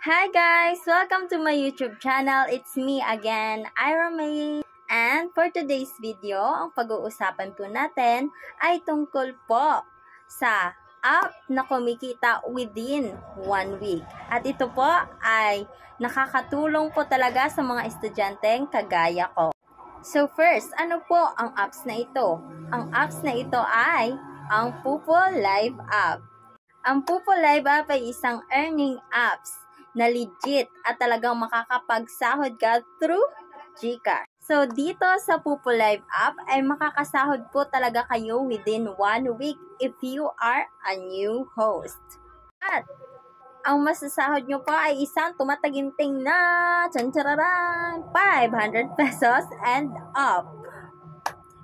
Hi guys! Welcome to my YouTube channel. It's me again, Ira May. And for today's video, ang pag-uusapan po natin ay tungkol po sa app na kumikita within 1 week. At ito po ay nakakatulong po talaga sa mga estudyanteng kagaya ko. So first, ano po ang apps na ito? Ang apps na ito ay ang Pupo Live app. Ang Pupo Live app ay isang earning apps na legit at talagang makakapagsahod ka through GCash. So, dito sa Pupo Live app ay makakasahod po talaga kayo within 1 week if you are a new host. At ang masasahod nyo po ay isang tumataginting na 500 pesos and up.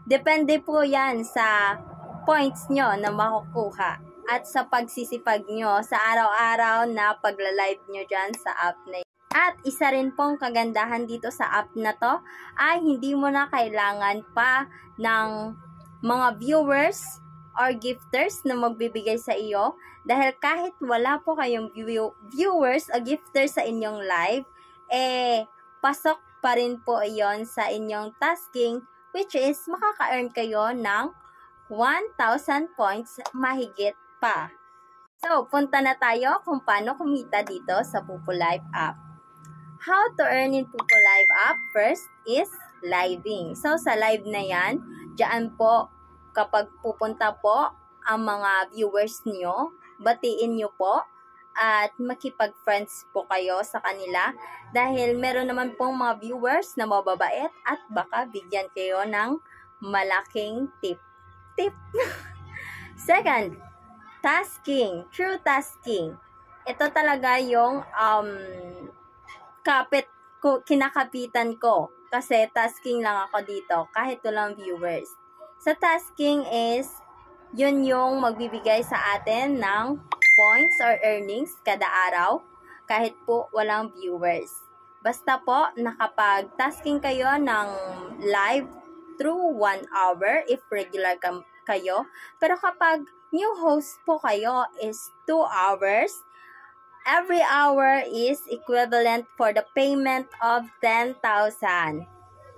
Depende po yan sa points nyo na makukuha at sa pagsisipag nyo sa araw-araw na pagla-live nyo dyan sa app na yun. At isa rin pong kagandahan dito sa app na to ay hindi mo na kailangan pa ng mga viewers or gifters na magbibigay sa iyo dahil kahit wala po kayong viewers o gifters sa inyong live, pasok pa rin po iyon sa inyong tasking, which is makaka-earn kayo ng 1,000 points mahigit pa. So, punta na tayo kung paano kumita dito sa Pupo Live app. How to earn in Pupo Live app? First is living. So, sa live na yan, dyan po, kapag pupunta po ang mga viewers nyo, batiin nyo po at makipag-friends po kayo sa kanila dahil meron naman pong mga viewers na mababait at baka bigyan kayo ng malaking tip. Second, tasking, true tasking. Ito talaga yung kinakapitan ko kasi tasking lang ako dito kahit walang viewers. Sa tasking is yun yung magbibigay sa atin ng points or earnings kada araw kahit po walang viewers. Basta po nakapag-tasking kayo ng live through 1 hour if regular kayo. Pero kapag new host po kayo is 2 hours. Every hour is equivalent for the payment of 10,000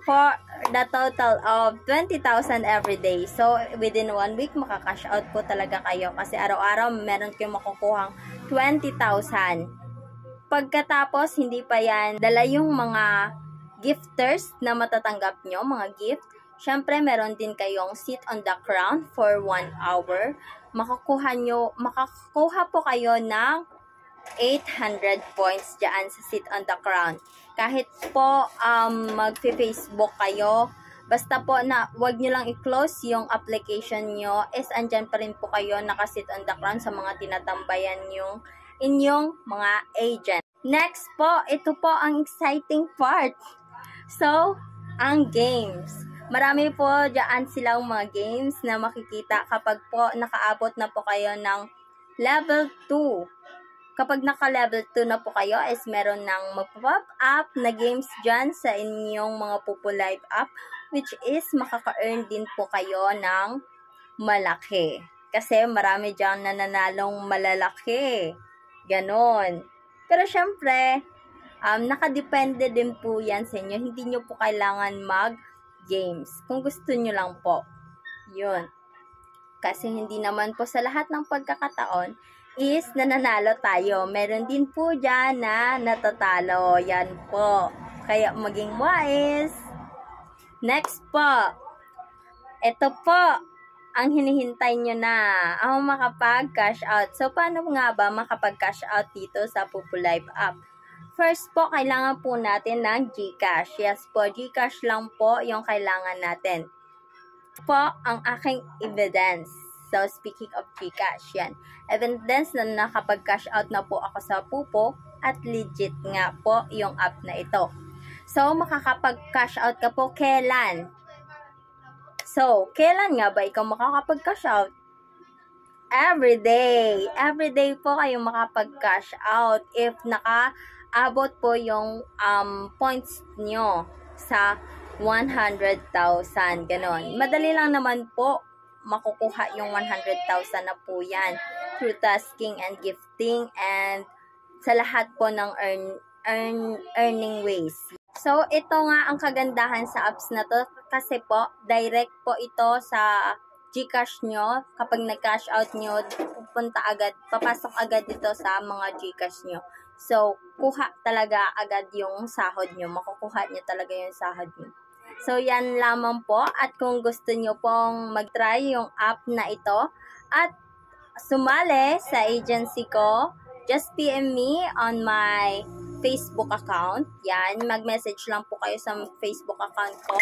for the total of 20,000 every day. So, within 1 week, makakash out po talaga kayo kasi araw-araw meron kayong makukuhang 20,000. Pagkatapos, hindi pa yan dala yung mga gifters na matatanggap nyo, mga gift. Syempre, meron din kayong sit on the crown for 1 hour. Makakuha po kayo ng 800 points dyan sa sit on the crown. Kahit po mag-Facebook kayo, basta po na wag nyo lang i-close yung application nyo, andyan pa rin po kayo nakasit on the crown sa mga tinatambayan yung inyong mga agent. Next po, ito po ang exciting part. So, ang games. Marami po dyan silang mga games na makikita kapag po nakaabot na po kayo ng level 2. Kapag naka-level 2 na po kayo is meron ng mag-pop up na games dyan sa inyong mga Pupo Live app which is makaka-earn din po kayo ng malaki. Kasi marami dyan nananalong malalaki. Ganon. Pero syempre, nakadepende din po yan sa inyo. Hindi nyo po kailangan mag-games. Kung gusto nyo lang po. Yun. Kasi hindi naman po sa lahat ng pagkakataon is nananalo tayo. Meron din po dyan na natatalo. Yan po. Kaya maging wise. Next po. Ito po ang hinihintay nyo na. Ang makapag-cash out. So, paano nga ba makapag-cash out dito sa Pupo Live app? First po, kailangan po natin ng GCash. Yes po, GCash lang po yung kailangan natin. Po ang aking evidence. So, speaking of GCash, yan. Evidence na nakapag-cash out na po ako sa Pupo at legit nga po yung app na ito. So, makakapag-cash out ka po kailan? So, kailan nga ba ikaw makakapag-cash out? Every day. Every day po kayo makapag-cash out if nakaabot po yung points nyo sa 100,000. Ganon. Madali lang naman po makukuha yung 100,000 na po yan through tasking and gifting and sa lahat po ng earning ways. So, ito nga ang kagandahan sa apps na to kasi po, direct po ito sa GCash nyo. Kapag nag-cash out nyo, pupunta agad, papasok agad dito sa mga GCash nyo. So, kuha talaga agad yung sahod nyo. Makukuha nyo talaga yung sahod nyo. So, yan lamang po. At kung gusto nyo pong mag-try yung app na ito at sumali sa agency ko, just PM me on my Facebook account. Yan, mag-message lang po kayo sa Facebook account ko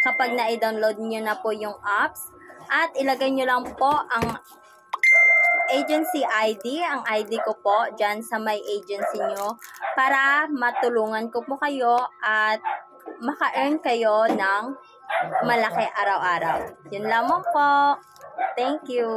kapag na-download nyo na po yung apps. At ilagay nyo lang po ang agency ID, ang ID ko po dyan sa my agency nyo para matulungan ko po kayo at maka-earn kayo ng malaki araw-araw. Yun lamang po. Thank you.